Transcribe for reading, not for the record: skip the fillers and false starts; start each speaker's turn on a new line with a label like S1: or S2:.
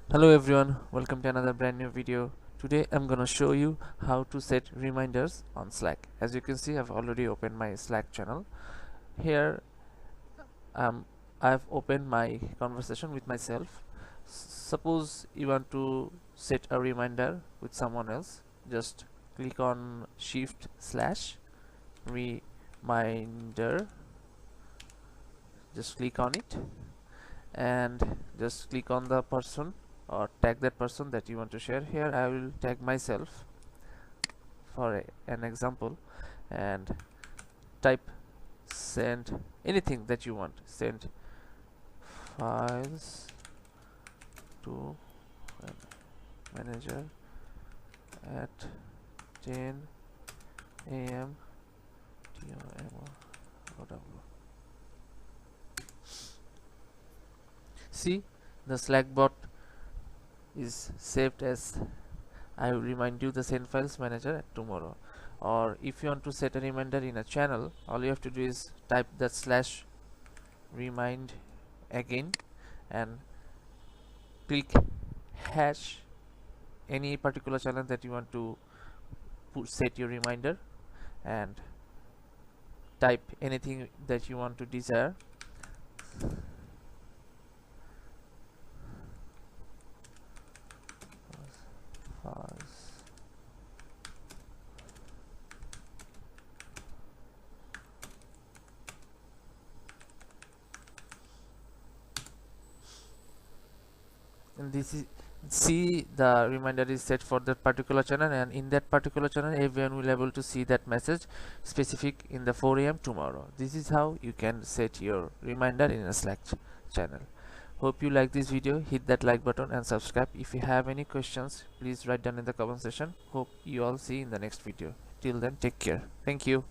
S1: Hello everyone, welcome to another brand new video. Today I'm gonna show you how to set reminders on Slack. As you can see, I've already opened my Slack channel. Here I've opened my conversation with myself. Suppose you want to set a reminder with someone else, just click on shift slash reminder, just click on it and just click on the person or tag that person that you want to share. Here I will tag myself for an example and type send anything that you want. Send files to manager at 10 a.m. TOMOW. See, the Slack bot is saved as I will remind you the send files manager tomorrow. Or if you want to set a reminder in a channel, all you have to do is type that slash remind again and click hash any particular channel that you want to set your reminder and type anything that you want to desire. And this is see the reminder is set for that particular channel, and in that particular channel everyone will able to see that message specific in the 4 a.m. tomorrow. This is how you can set your reminder in a Slack channel. Hope you like this video. Hit that like button and subscribe. If you have any questions, please write down in the comment section. Hope you all see in the next video. Till then, take care. Thank you.